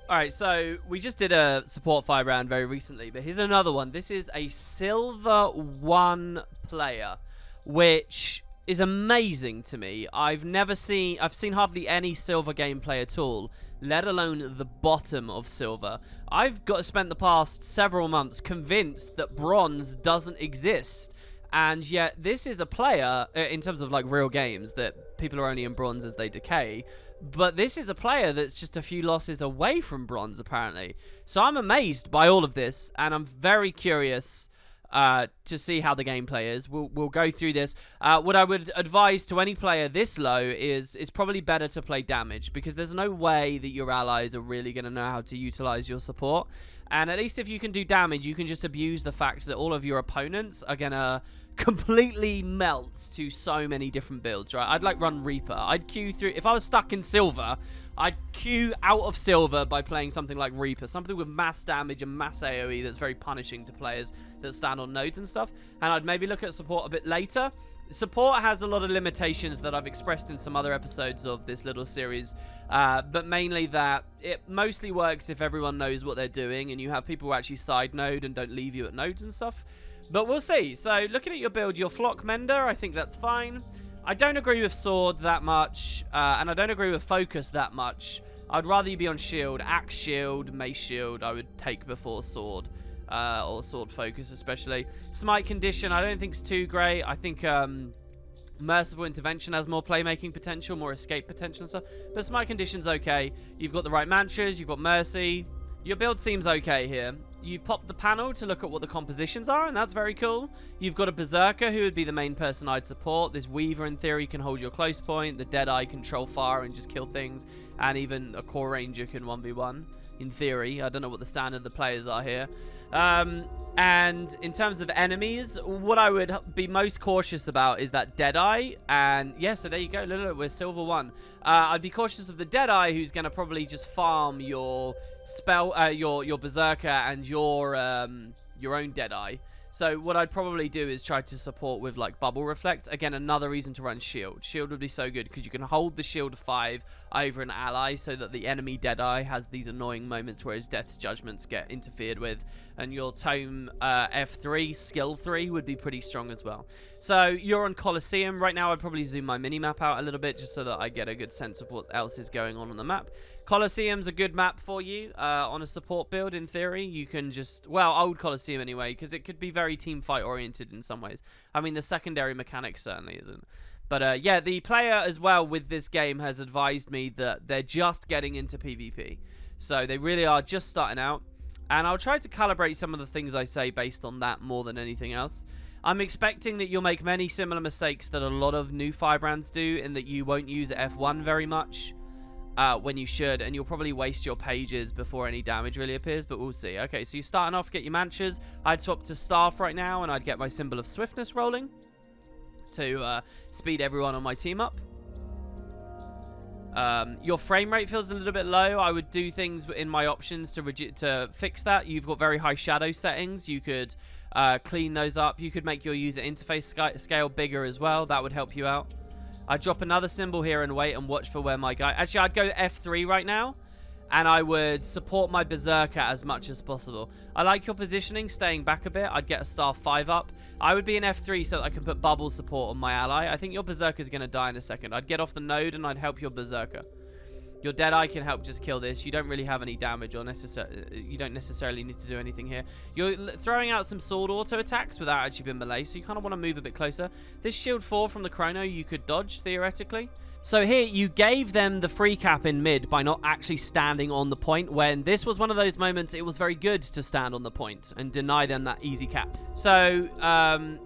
Alright, so we just did a support Firebrand very recently, but here's another one. This is a Silver 1 player, which is amazing to me. I've seen hardly any Silver gameplay at all, let alone the bottom of Silver. I've spent the past several months convinced that Bronze doesn't exist. And yet this is a player, in terms of like real games, that people are only in Bronze as they decay. But this is a player that's just a few losses away from Bronze, apparently. So I'm amazed by all of this, and I'm very curious to see how the gameplay is. We'll go through this. What I would advise to any player this low is it's probably better to play damage, because there's no way that your allies are really going to know how to utilize your support. And at least if you can do damage, you can just abuse the fact that all of your opponents are going to completely melt to so many different builds, right? I'd like run Reaper. I'd queue through, if I was stuck in Silver, I'd queue out of Silver by playing something like Reaper, something with mass damage and mass AoE that's very punishing to players that stand on nodes and stuff. And I'd maybe look at support a bit later. Support has a lot of limitations that I've expressed in some other episodes of this little series, but mainly that it mostly works if everyone knows what they're doing and you have people who actually side node and don't leave you at nodes and stuff. But we'll see. So looking at your build, your Flock Mender, I think that's fine. I don't agree with Sword that much, and I don't agree with Focus that much. I'd rather you be on Shield. Axe Shield, Mace Shield, I would take before Sword, or Sword Focus especially. Smite Condition, I don't think it's too great. I think Merciful Intervention has more playmaking potential, more escape potential and stuff. But Smite Condition's okay. You've got the right mantras, you've got Mercy. Your build seems okay here. You've popped the panel to look at what the compositions are, and that's very cool. You've got a Berserker, who would be the main person I'd support. This Weaver, in theory, can hold your close point. The Deadeye control fire and just kill things. And even a Core Ranger can 1v1, in theory. I don't know what the standard of the players are here. And in terms of enemies, what I would be most cautious about is that Deadeye. And yeah, so there you go. Look, we're Silver 1. I'd be cautious of the Deadeye, who's going to probably just farm your your Berserker and your own Deadeye. So what I'd probably do is try to support with like Bubble Reflect. Again, another reason to run Shield. Shield would be so good because you can hold the Shield 5 over an ally so that the enemy Deadeye has these annoying moments where his Death's Judgments get interfered with. And your Tome F3, Skill 3 would be pretty strong as well. So you're on Colosseum. Right now I'd probably zoom my minimap out a little bit just so that I get a good sense of what else is going on the map. Colosseum's a good map for you on a support build, in theory. You can just, well, old Colosseum anyway, because it could be very team fight oriented in some ways. I mean, the secondary mechanics certainly isn't. But yeah, the player as well with this game has advised me that they're just getting into PvP. So they really are just starting out. And I'll try to calibrate some of the things I say based on that more than anything else. I'm expecting that you'll make many similar mistakes that a lot of new Firebrands do, in that you won't use F1 very much. When you should, and you'll probably waste your pages before any damage really appears, but we'll see. Okay, so you're starting off, get your mantras. I'd swap to Staff right now, and I'd get my symbol of Swiftness rolling to speed everyone on my team up. Your frame rate feels a little bit low. I would do things in my options to fix that. You've got very high shadow settings. You could clean those up. You could make your user interface scale bigger as well. That would help you out. I'd drop another symbol here and wait and watch for where my guy... Actually, I'd go F3 right now, and I would support my Berserker as much as possible. I like your positioning, staying back a bit. I'd get a star 5 up. I would be in F3 so that I can put bubble support on my ally. I think your Berserker's going to die in a second. I'd get off the node, and I'd help your Berserker. Your Deadeye can help just kill this. You don't really have any damage, or you don't necessarily need to do anything here. You're throwing out some sword auto attacks without actually being melee, so you kind of want to move a bit closer. This shield 4 from the Chrono you could dodge, theoretically. So here, you gave them the free cap in mid by not actually standing on the point, when this was one of those moments it was very good to stand on the point and deny them that easy cap. So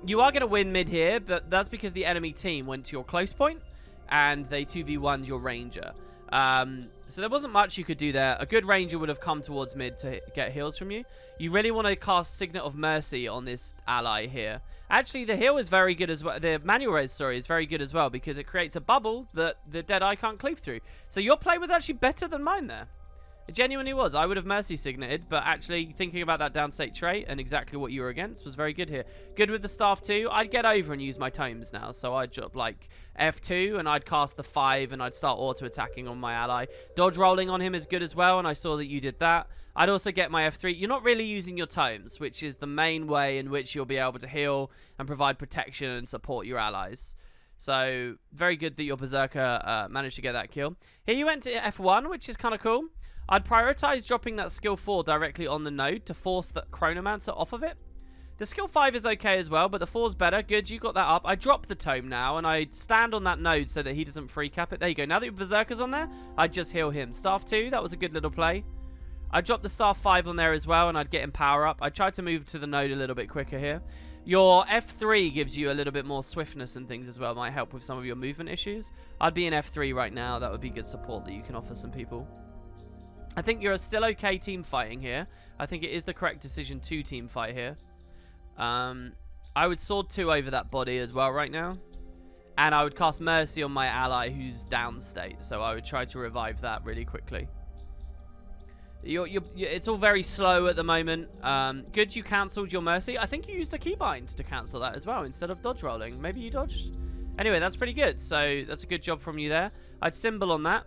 you are going to win mid here, but that's because the enemy team went to your close point, and they 2v1'd your Ranger. So there wasn't much you could do there. A good Ranger would have come towards mid to get heals from you. You really want to cast Signet of Mercy on this ally here. Actually, the heal is very good as well. The manual res, sorry, is very good as well, because it creates a bubble that the Deadeye can't cleave through. So your play was actually better than mine there. It genuinely was. I would have mercy signated, but actually thinking about that downstate trait and exactly what you were against was very good here. Good with the staff too. I'd get over and use my tomes now. So I'd drop like F2 and I'd cast the 5 and I'd start auto-attacking on my ally. Dodge rolling on him is good as well, and I saw that you did that. I'd also get my F3. You're not really using your tomes, which is the main way in which you'll be able to heal and provide protection and support your allies. So very good that your Berserker managed to get that kill. Here you went to F1, which is kind of cool. I'd prioritize dropping that skill 4 directly on the node to force the Chronomancer off of it. The skill 5 is okay as well, but the 4's better. Good, you got that up. I drop the tome now, and I stand on that node so that he doesn't free cap it. There you go. Now that your Berserker's on there, I'd just heal him. Staff 2, that was a good little play. I'd drop the Staff 5 on there as well, and I'd get him power up. I tried to move to the node a little bit quicker here. Your F3 gives you a little bit more swiftness and things as well. Might help with some of your movement issues. I'd be in F3 right now. That would be good support that you can offer some people. I think you're still okay team fighting here. I think it is the correct decision to team fight here. I would sword 2 over that body as well right now. And I would cast Mercy on my ally who's downstate. So I would try to revive that really quickly. It's all very slow at the moment. Good you cancelled your Mercy. I think you used a keybind to cancel that as well instead of dodge rolling. Maybe you dodged. Anyway, that's pretty good. So that's a good job from you there. I'd symbol on that.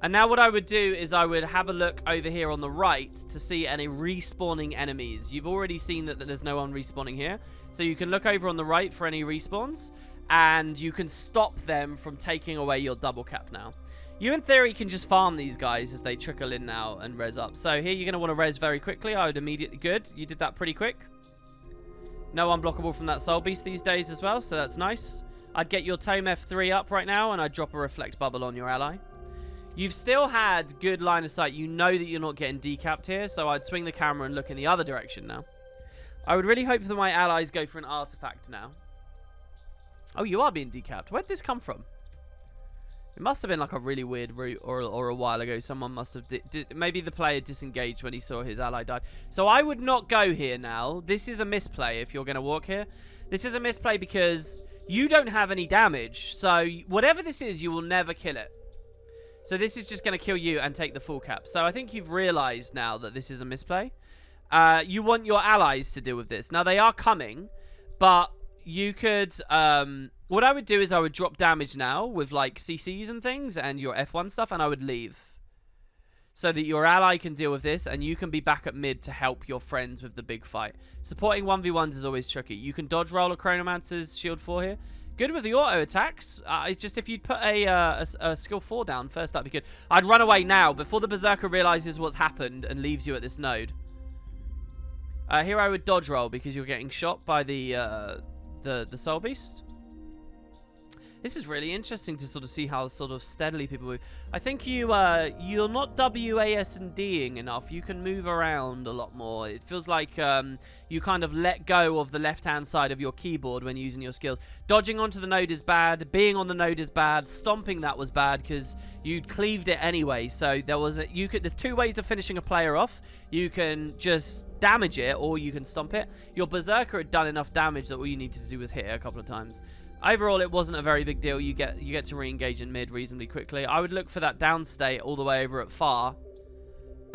And now what I would do is I would have a look over here on the right to see any respawning enemies. You've already seen that there's no one respawning here. So you can look over on the right for any respawns. And you can stop them from taking away your double cap now. You, in theory, can just farm these guys as they trickle in now and res up. So here you're going to want to res very quickly. I would immediately... Good. You did that pretty quick. No unblockable from that Soul Beast these days as well, so that's nice. I'd get your Tome F3 up right now, and I'd drop a Reflect Bubble on your ally. You've still had good line of sight. You know that you're not getting decapped here, so I'd swing the camera and look in the other direction now. I would really hope that my allies go for an artifact now. Oh, you are being decapped. Where'd this come from? It must have been like a really weird route, or a while ago. Someone must have... maybe the player disengaged when he saw his ally died. So I would not go here now. This is a misplay if you're going to walk here. This is a misplay because you don't have any damage. So whatever this is, you will never kill it. So this is just going to kill you and take the full cap. So I think you've realized now that this is a misplay. You want your allies to deal with this. Now, they are coming, but you could... what I would do is I would drop damage now with, like, CCs and things and your F1 stuff, and I would leave. So that your ally can deal with this, and you can be back at mid to help your friends with the big fight. Supporting 1v1s is always tricky. You can dodge roll a Chronomancer's shield 4 here. Good with the auto attacks. It's just if you'd put a skill 4 down first, that'd be good. I'd run away now before the Berserker realizes what's happened and leaves you at this node. Here I would dodge roll because you're getting shot by the Soul Beast. This is really interesting to sort of see how sort of steadily people move. I think you're not WASDing enough. You can move around a lot more. It feels like you kind of let go of the left-hand side of your keyboard when using your skills. Dodging onto the node is bad. Being on the node is bad. Stomping that was bad because you'd cleaved it anyway. So there's 2 ways of finishing a player off. You can just damage it or you can stomp it. Your Berserker had done enough damage that all you needed to do was hit it a couple of times. Overall, it wasn't a very big deal. You get to re-engage in mid reasonably quickly. I would look for that downstate all the way over at far,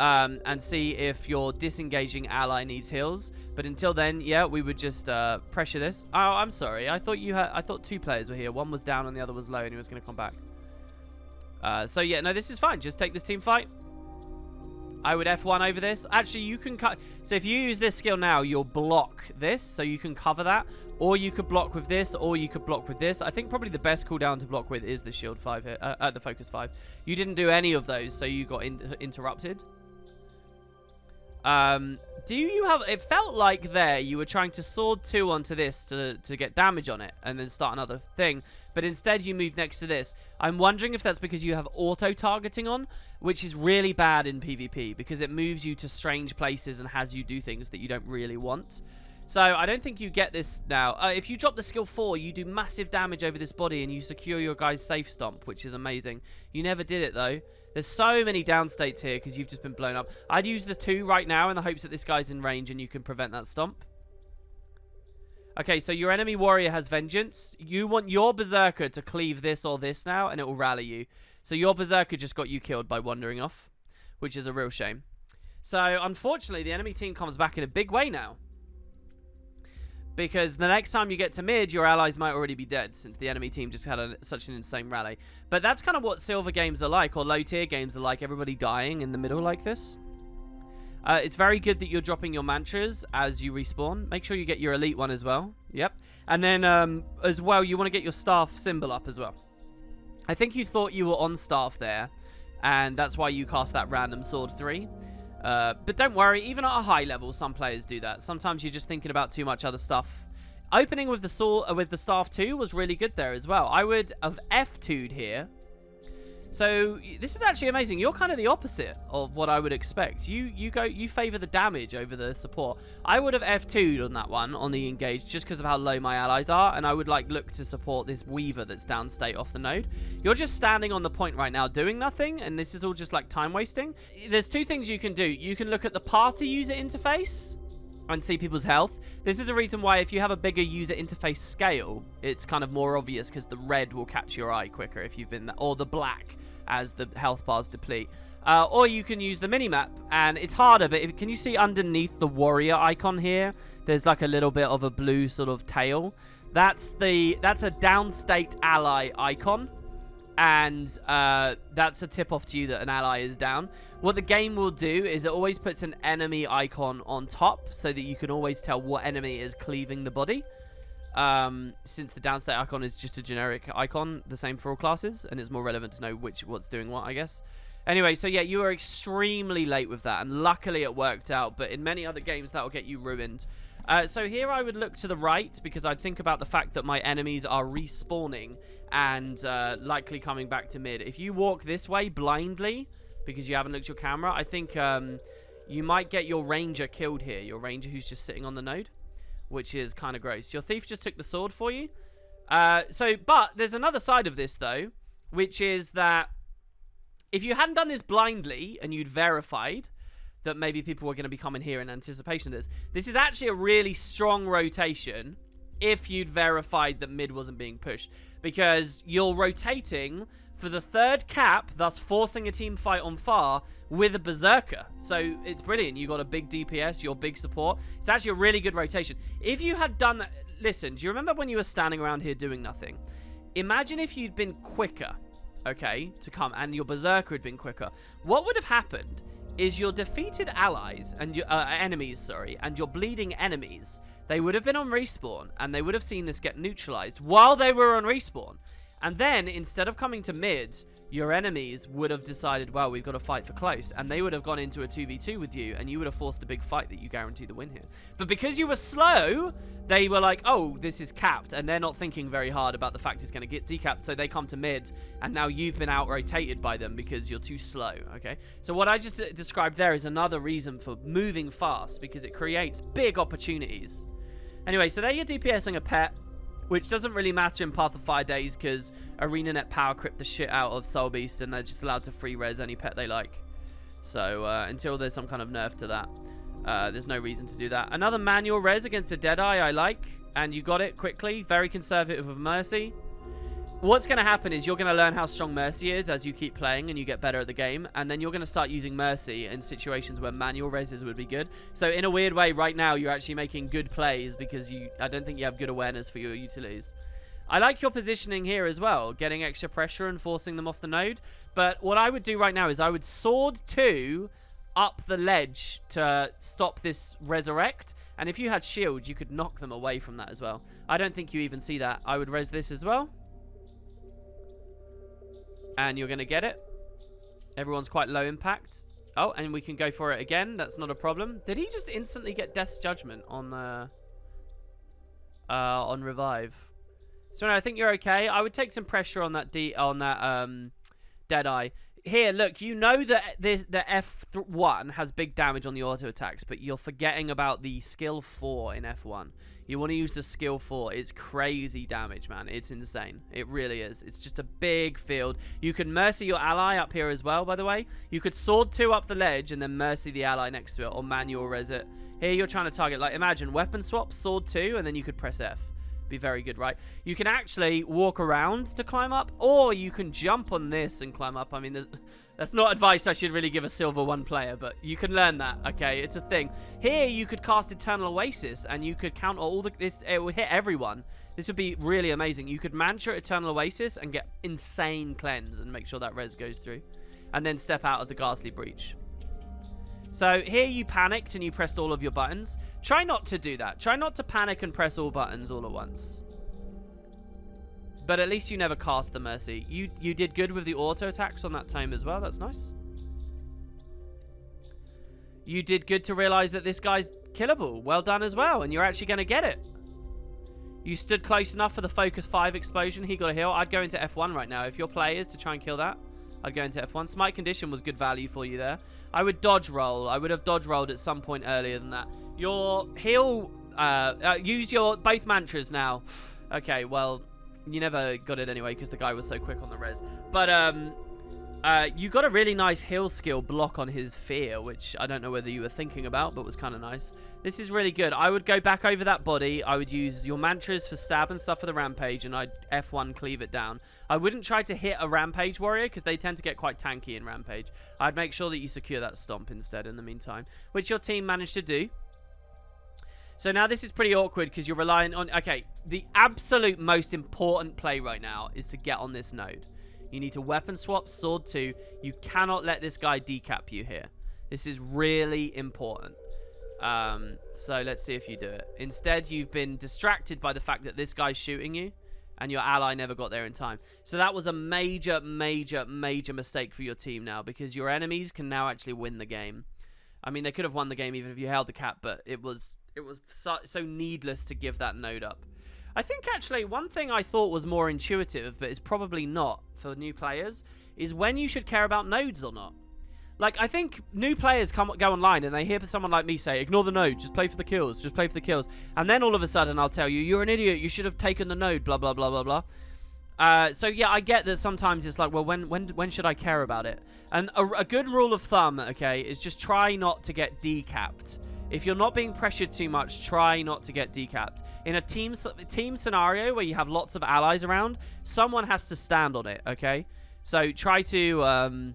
and see if your disengaging ally needs heals. But until then, yeah, we would just pressure this. Oh, I'm sorry. I thought 2 players were here. One was down and the other was low, and he was going to come back. So yeah, no, this is fine. Just take this team fight. I would F1 over this. Actually, you can cut. So if you use this skill now, you'll block this, so you can cover that. Or you could block with this, or you could block with this. I think probably the best cooldown to block with is the shield 5 here, the focus 5. You didn't do any of those, so you got interrupted. Do you have... It felt like there you were trying to sword 2 onto this to get damage on it and then start another thing. But instead you moved next to this. I'm wondering if that's because you have auto-targeting on, which is really bad in PvP because it moves you to strange places and has you do things that you don't really want. So I don't think you get this now. If you drop the skill 4, you do massive damage over this body and you secure your guy's safe stomp, which is amazing. You never did it though. There's so many downstates here because you've just been blown up. I'd use the 2 right now in the hopes that this guy's in range and you can prevent that stomp. Okay, so your enemy warrior has vengeance. You want your Berserker to cleave this or this now and it will rally you. So your Berserker just got you killed by wandering off, which is a real shame. So, unfortunately, the enemy team comes back in a big way now. Because the next time you get to mid, your allies might already be dead, since the enemy team just had such an insane rally. But that's kind of what silver games are like, or low-tier games are like, everybody dying in the middle like this. It's very good that you're dropping your mantras as you respawn. Make sure you get your elite one as well. Yep. And then, as well, you want to get your staff symbol up as well. I think you thought you were on staff there, and that's why you cast that random sword 3. But don't worry, even at a high level, some players do that. Sometimes you're just thinking about too much other stuff. Opening with the sword, with the staff 2 was really good there as well. I would have F2'd here. So this is actually amazing. You're kind of the opposite of what I would expect. You favor the damage over the support. I would have F2'd on that one, on the engage, just because of how low my allies are, and I would like look to support this Weaver that's downstate off the node. You're just standing on the point right now doing nothing, and this is all just like time wasting. There's two things you can do. You can look at the party user interface and see people's health. This is a reason why if you have a bigger user interface scale, it's kind of more obvious because the red will catch your eye quicker if you've been there, or the black as the health bars deplete. Or you can use the minimap, and it's harder, but can you see underneath the warrior icon here? There's like a little bit of a blue sort of tail. That's a downstate ally icon, and that's a tip off to you that an ally is down. What the game will do is it always puts an enemy icon on top so that you can always tell what enemy is cleaving the body. Since the downstate icon is just a generic icon, the same for all classes, and it's more relevant to know what's doing what, I guess. Anyway, so yeah, you were extremely late with that, and luckily it worked out, but in many other games that will get you ruined. So here I would look to the right, because I'd think about the fact that my enemies are respawning and likely coming back to mid. If you walk this way blindly, because you haven't looked at your camera, I think you might get your ranger killed here, your ranger who's just sitting on the node, which is kind of gross. Your thief just took the sword for you. But there's another side of this, though, which is that if you hadn't done this blindly and you'd verified that maybe people were going to be coming here in anticipation of this is actually a really strong rotation if you'd verified that mid wasn't being pushed, because you're rotating for the third cap, thus forcing a team fight on far with a berserker. So it's brilliant. You got a big DPS, your big support. It's actually a really good rotation. If you had done that, listen, do you remember when you were standing around here doing nothing? Imagine if you'd been quicker, okay, to come, and your berserker had been quicker. What would have happened is your defeated allies and your enemies, sorry, and your bleeding enemies, they would have been on respawn, and they would have seen this get neutralized while they were on respawn. And then, instead of coming to mid, your enemies would have decided, well, we've got to fight for close. And they would have gone into a 2v2 with you, and you would have forced a big fight that you guarantee the win here. But because you were slow, they were like, oh, this is capped. And they're not thinking very hard about the fact it's going to get decapped. So they come to mid, and now you've been out-rotated by them because you're too slow, okay? So what I just described there is another reason for moving fast, because it creates big opportunities. Anyway, so there you're DPSing a pet, which doesn't really matter in Path of Fire days because ArenaNet power crypt the shit out of Soul Beast, and they're just allowed to free res any pet they like. So until there's some kind of nerf to that, there's no reason to do that. Another manual res against a Deadeye I like, and you got it quickly. Very conservative with Mercy. What's going to happen is you're going to learn how strong Mercy is as you keep playing and you get better at the game, and then you're going to start using Mercy in situations where manual reses would be good. So in a weird way, right now, you're actually making good plays because I don't think you have good awareness for your utilities. I like your positioning here as well, getting extra pressure and forcing them off the node. But what I would do right now is I would sword 2 up the ledge to stop this resurrect. And if you had shield, you could knock them away from that as well. I don't think you even see that. I would res this as well. And you're going to get it. Everyone's quite low impact. Oh, and we can go for it again. That's not a problem. Did he just instantly get Death's Judgment on revive? So no, I think you're okay. I would take some pressure on that Deadeye. Here, look, you know that the F1 has big damage on the auto attacks, but you're forgetting about the skill 4 in F1. You want to use the skill 4. It's crazy damage, man. It's insane. It really is. It's just a big field. You can Mercy your ally up here as well, by the way. You could sword 2 up the ledge and then Mercy the ally next to it, or manual res it. Here you're trying to target, like, imagine weapon swap, sword 2, and then you could press F. Be very good, right? You can actually walk around to climb up, or you can jump on this and climb up. I mean, that's not advice I should really give a Silver 1 player, but you can learn that, okay? It's a thing. Here, you could cast Eternal Oasis, and you could counter all it will hit everyone. This would be really amazing. You could mantra Eternal Oasis and get insane cleanse and make sure that res goes through. And then step out of the Ghastly Breach. So here you panicked and you pressed all of your buttons. Try not to do that. Try not to panic and press all buttons all at once. But at least you never cast the Mercy. You did good with the auto attacks on that time as well. That's nice. You did good to realize that this guy's killable. Well done as well. And you're actually going to get it. You stood close enough for the Focus 5 explosion. He got a heal. I'd go into F1 right now. If your play is to try and kill that, I'd go into F1. Smite Condition was good value for you there. I would dodge roll. I would have dodge rolled at some point earlier than that. Your heal, use your both mantras now. Okay, well, you never got it anyway because the guy was so quick on the res. But you got a really nice heal skill block on his fear, which I don't know whether you were thinking about, but was kind of nice. This is really good. I would go back over that body. I would use your mantras for stab and stuff for the rampage, and I'd F1 cleave it down. I wouldn't try to hit a rampage warrior because they tend to get quite tanky in rampage. I'd make sure that you secure that stomp instead in the meantime, which your team managed to do. So now this is pretty awkward because you're relying on... Okay, the absolute most important play right now is to get on this node. You need to weapon swap, sword 2. You cannot let this guy decap you here. This is really important. So let's see if you do it. Instead, you've been distracted by the fact that this guy's shooting you and your ally never got there in time. So that was a major, major, major mistake for your team now because your enemies can now actually win the game. I mean, they could have won the game even if you held the cap, but it was so needless to give that node up. I think actually one thing I thought was more intuitive, but is probably not for new players, is when you should care about nodes or not. Like, I think new players go online and they hear someone like me say, ignore the node, just play for the kills, just play for the kills. And then all of a sudden I'll tell you, you're an idiot, you should have taken the node, blah, blah, blah, blah, blah. So yeah, I get that sometimes it's like, well, when should I care about it? And a good rule of thumb, okay, is just try not to get decapped. If you're not being pressured too much, try not to get decapped. In a team scenario where you have lots of allies around, someone has to stand on it, okay? So try to...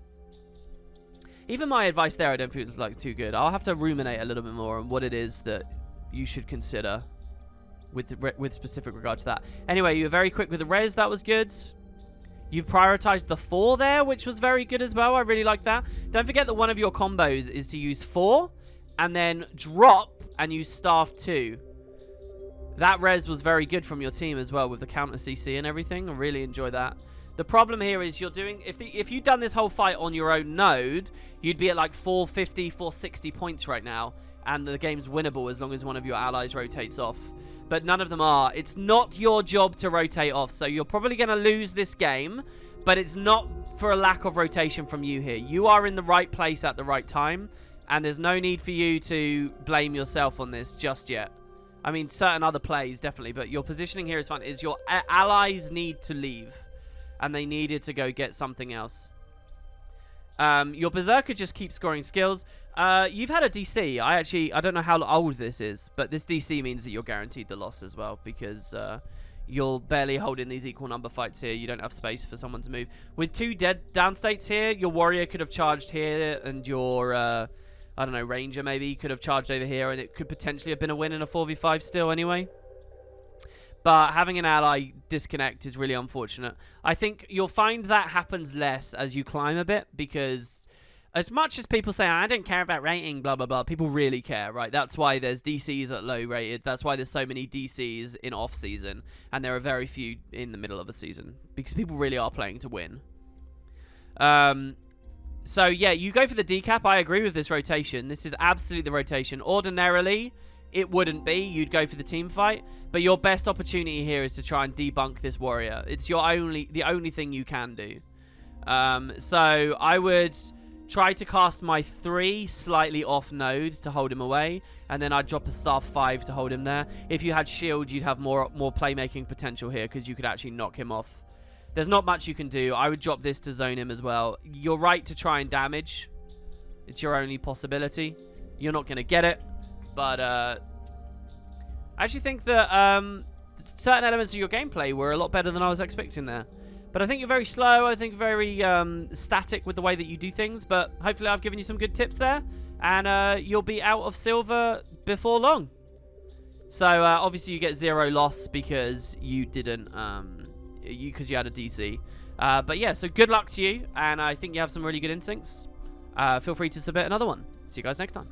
Even my advice there, I don't feel it's like too good. I'll have to ruminate a little bit more on what it is that you should consider with specific regard to that. Anyway, you were very quick with the res. That was good. You've prioritized the 4 there, which was very good as well. I really like that. Don't forget that one of your combos is to use 4 and then drop and use staff 2. That res was very good from your team as well with the counter CC and everything. I really enjoy that. The problem here is you're doing... If you'd done this whole fight on your own node, you'd be at like 450, 460 points right now. And the game's winnable as long as one of your allies rotates off. But none of them are. It's not your job to rotate off. So you're probably going to lose this game. But it's not for a lack of rotation from you here. You are in the right place at the right time. And there's no need for you to blame yourself on this just yet. I mean, certain other plays, definitely. But your positioning here is fine. Is your allies need to leave. And they needed to go get something else. Your Berserker just keeps scoring skills. You've had a DC. I don't know how old this is, but this DC means that you're guaranteed the loss as well, because you're barely holding these equal number fights here. You don't have space for someone to move. With 2 dead down states here, your warrior could have charged here, and your, I don't know, ranger maybe could have charged over here, and it could potentially have been a win in a 4v5 still anyway. But having an ally disconnect is really unfortunate. I think you'll find that happens less as you climb a bit, because as much as people say, I don't care about rating, blah, blah, blah, people really care, right? That's why there's DCs at low rated. That's why there's so many DCs in off-season, and there are very few in the middle of a season, because people really are playing to win. So, yeah, you go for the decap. I agree with this rotation. This is absolutely the rotation. Ordinarily, it wouldn't be. You'd go for the team fight. But your best opportunity here is to try and debunk this warrior. It's the only thing you can do. So I would try to cast my 3 slightly off node to hold him away. And then I'd drop a staff 5 to hold him there. If you had shield, you'd have more playmaking potential here, because you could actually knock him off. There's not much you can do. I would drop this to zone him as well. You're right to try and damage. It's your only possibility. You're not going to get it. But I actually think that certain elements of your gameplay were a lot better than I was expecting there. But I think you're very slow. I think very static with the way that you do things. But hopefully I've given you some good tips there. And you'll be out of silver before long. So obviously you get 0 loss because you didn't, because you had a DC. But yeah, so good luck to you. And I think you have some really good instincts. Feel free to submit another one. See you guys next time.